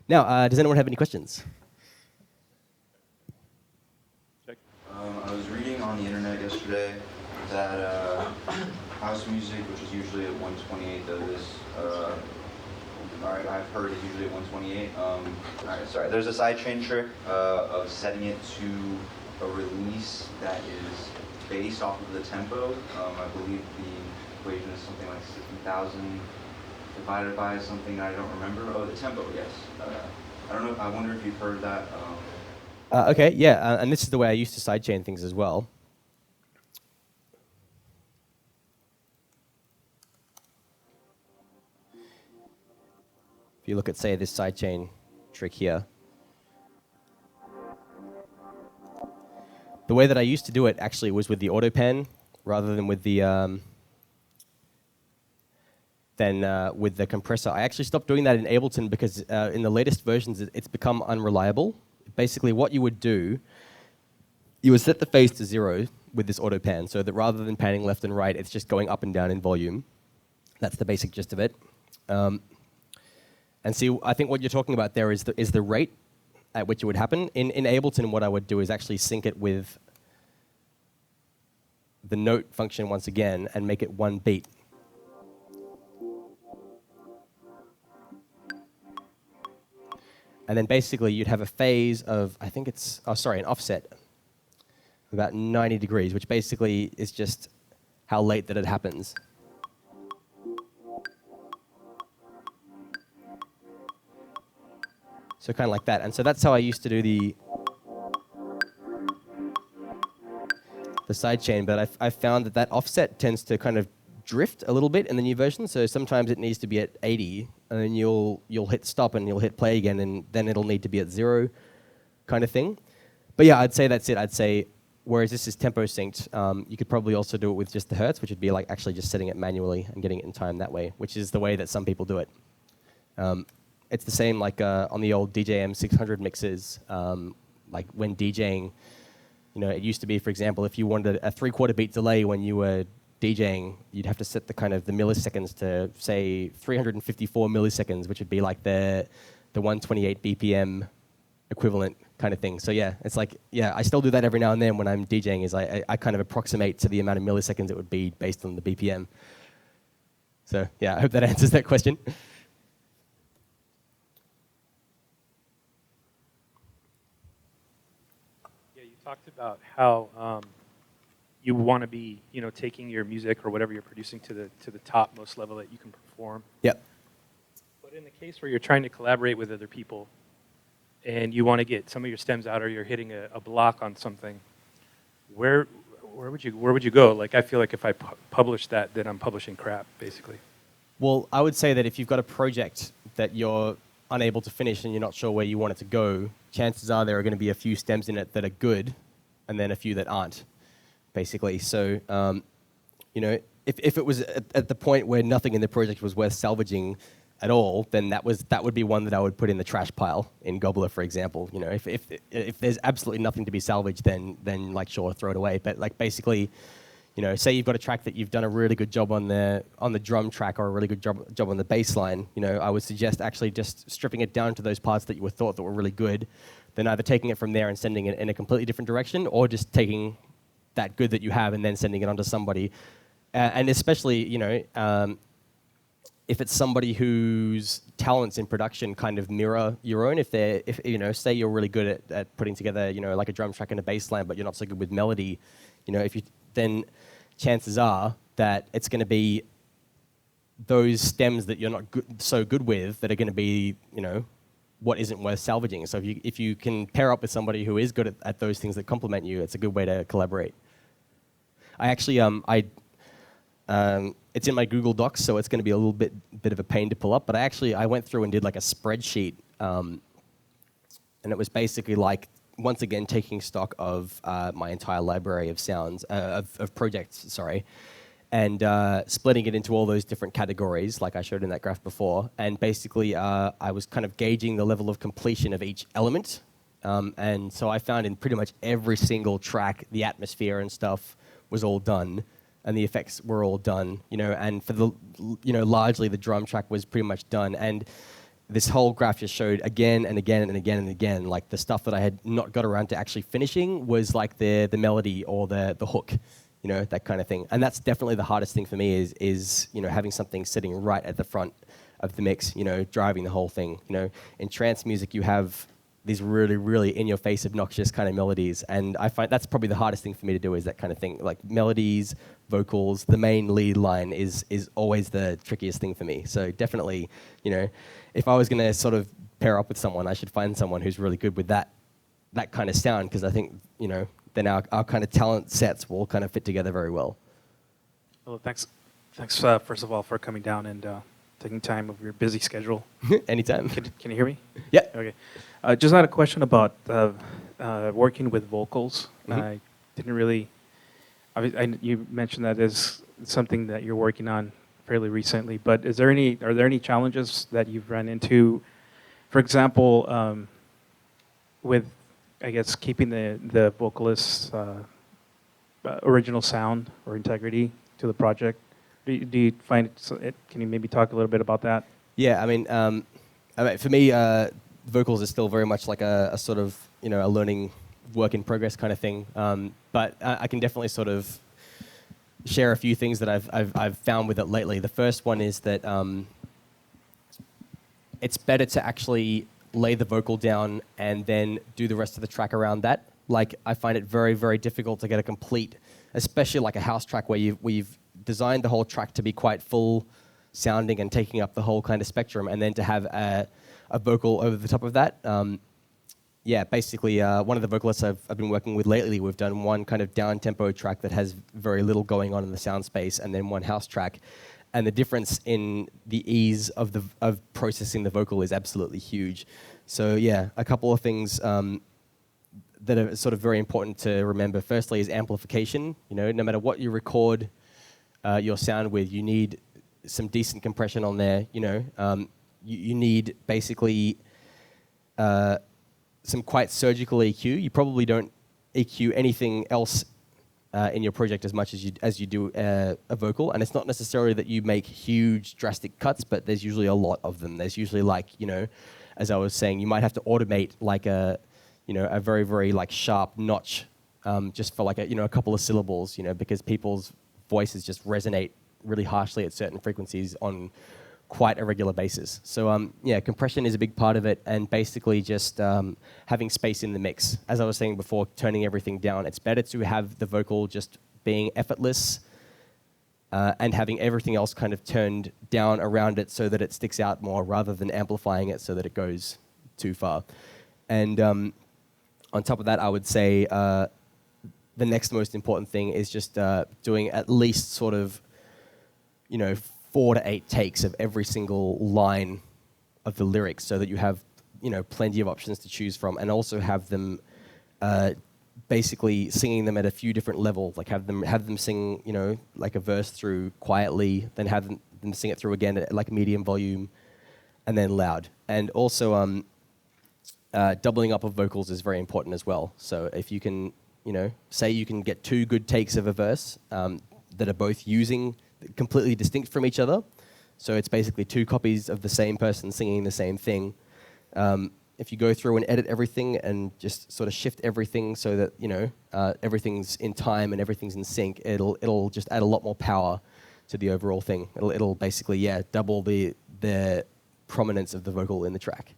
Now, does anyone have any questions? I was reading on the internet yesterday that house music, which is usually at 128, I've heard is usually at 128. Sorry, there's a sidechain trick of setting it to a release that is based off of the tempo. I believe the equation is something like 60,000 divided by something I don't remember. Oh, the tempo, yes. I don't know. I wonder if you've heard that. Okay, yeah, and this is the way I used to sidechain things as well. If you look at, say, this sidechain trick here, the way that I used to do it actually was with the autopan rather than with the compressor. I actually stopped doing that in Ableton because in the latest versions it's become unreliable. Basically, what you would do, you would set the phase to 0 with this autopan, so that rather than panning left and right, it's just going up and down in volume. That's the basic gist of it. And see, I think what you're talking about there is the rate at which it would happen. In Ableton, what I would do is actually sync it with the note function once again and make it one beat. And then basically you'd have a phase of, I think it's, an offset, about 90 degrees, which basically is just how late that it happens. So kind of like that. And so that's how I used to do the sidechain, but I found that offset tends to kind of drift a little bit in the new version, so sometimes it needs to be at 80, and then you'll hit stop and you'll hit play again, and then it'll need to be at 0 kind of thing. But yeah, I'd say that's it. I'd say, whereas this is tempo synced, you could probably also do it with just the hertz, which would be like actually just setting it manually and getting it in time that way, which is the way that some people do it. It's the same like on the old DJM 600 mixes, like when DJing, it used to be, for example, if you wanted a 3/4 beat delay when you were DJing, you'd have to set the kind of the milliseconds to, say, 354 milliseconds, which would be like the 128 BPM equivalent kind of thing. So yeah, it's like, yeah, I still do that every now and then when I'm DJing, is I kind of approximate to the amount of milliseconds it would be based on the BPM. So yeah, I hope that answers that question. Yeah, you talked about how you want to be, taking your music or whatever you're producing to the topmost level that you can perform. Yep. But in the case where you're trying to collaborate with other people, and you want to get some of your stems out, or you're hitting a block on something, where would you go? Like, I feel like if I publish that, then I'm publishing crap, basically. Well, I would say that if you've got a project that you're unable to finish and you're not sure where you want it to go, chances are there are going to be a few stems in it that are good, and then a few that aren't, basically. So, if it was at the point where nothing in the project was worth salvaging at all, then that would be one that I would put in the trash pile in Gobbler, for example. If there's absolutely nothing to be salvaged, then like sure, throw it away. But like basically, say you've got a track that you've done a really good job on the drum track, or a really good job on the bass line, I would suggest actually just stripping it down to those parts that you thought that were really good, then either taking it from there and sending it in a completely different direction, or just taking that good that you have and then sending it on to somebody. And especially, if it's somebody whose talents in production kind of mirror your own, if say you're really good at putting together, like a drum track and a bass line, but you're not so good with melody, then chances are that it's going to be those stems that you're not so good with that are going to be, what isn't worth salvaging. So if you can pair up with somebody who is good at those things that complement you, it's a good way to collaborate. I actually, it's in my Google Docs, so it's going to be a little bit of a pain to pull up. But I went through and did like a spreadsheet, and it was basically like, once again, taking stock of my entire library of sounds, of projects, sorry, and splitting it into all those different categories, like I showed in that graph before. And basically, I was kind of gauging the level of completion of each element. And so I found in pretty much every single track, the atmosphere and stuff was all done, and the effects were all done, and for the, largely the drum track was pretty much done. And this whole graph just showed again and again and again and again, like the stuff that I had not got around to actually finishing was like the melody or the hook, you know, that kind of thing. And that's definitely the hardest thing for me is you know, having something sitting right at the front of the mix, you know, driving the whole thing. You know, in trance music, you have these really, really in-your-face, obnoxious kind of melodies, and I find that's probably the hardest thing for me to do, is that kind of thing. Like melodies, vocals, the main lead line is always the trickiest thing for me. So definitely, you know, if I was going to sort of pair up with someone, I should find someone who's really good with that kind of sound, because I think, you know, then our kind of talent sets will kind of fit together very well. Well, thanks first of all for coming down and taking time of your busy schedule. Anytime. Can you hear me? Yeah. Okay. Just had a question about working with vocals. Mm-hmm. I didn't really. You mentioned that is something that you're working on fairly recently, but are there any challenges that you've run into? For example, with, I guess, keeping the vocalist's original sound or integrity to the project. Do you find it? Can you maybe talk a little bit about that? Yeah, I mean, for me, vocals is still very much like a sort of, you know, a learning work in progress kind of thing. But I can definitely sort of share a few things that I've found with it lately. The first one is that it's better to actually lay the vocal down and then do the rest of the track around that. Like, I find it very, very difficult to get a complete, especially like a house track where we've designed the whole track to be quite full sounding and taking up the whole kind of spectrum, and then to have a vocal over the top of that. Yeah, basically, one of the vocalists I've been working with lately, we've done one kind of down-tempo track that has very little going on in the sound space, and then one house track. And the difference in the ease of processing the vocal is absolutely huge. So yeah, a couple of things that are sort of very important to remember. Firstly is amplification. You know, no matter what you record your sound with, you need some decent compression on there. You know, you need basically some quite surgical EQ. You probably don't EQ anything else in your project as much as you do a vocal, and it's not necessarily that you make huge drastic cuts, but there's usually a lot of them. There's usually, like, you know, as I was saying, you might have to automate like a very, very like sharp notch just for like a couple of syllables, you know, because people's voices just resonate really harshly at certain frequencies on quite a regular basis. So yeah, compression is a big part of it, and basically just having space in the mix. As I was saying before, turning everything down. It's better to have the vocal just being effortless and having everything else kind of turned down around it so that it sticks out more, rather than amplifying it so that it goes too far. And on top of that, I would say the next most important thing is just doing at least sort of, you know, 4 to 8 takes of every single line of the lyrics, so that you have, you know, plenty of options to choose from, and also have them basically singing them at a few different levels. Like have them sing, you know, like a verse through quietly, then have them sing it through again at like medium volume, and then loud. And also doubling up of vocals is very important as well. So if you can, you know, say you can get 2 good takes of a verse that are both using completely distinct from each other. So it's basically 2 copies of the same person singing the same thing. If you go through and edit everything and just sort of shift everything so that, you know, everything's in time and everything's in sync, it'll just add a lot more power to the overall thing. It'll basically, yeah, double the prominence of the vocal in the track.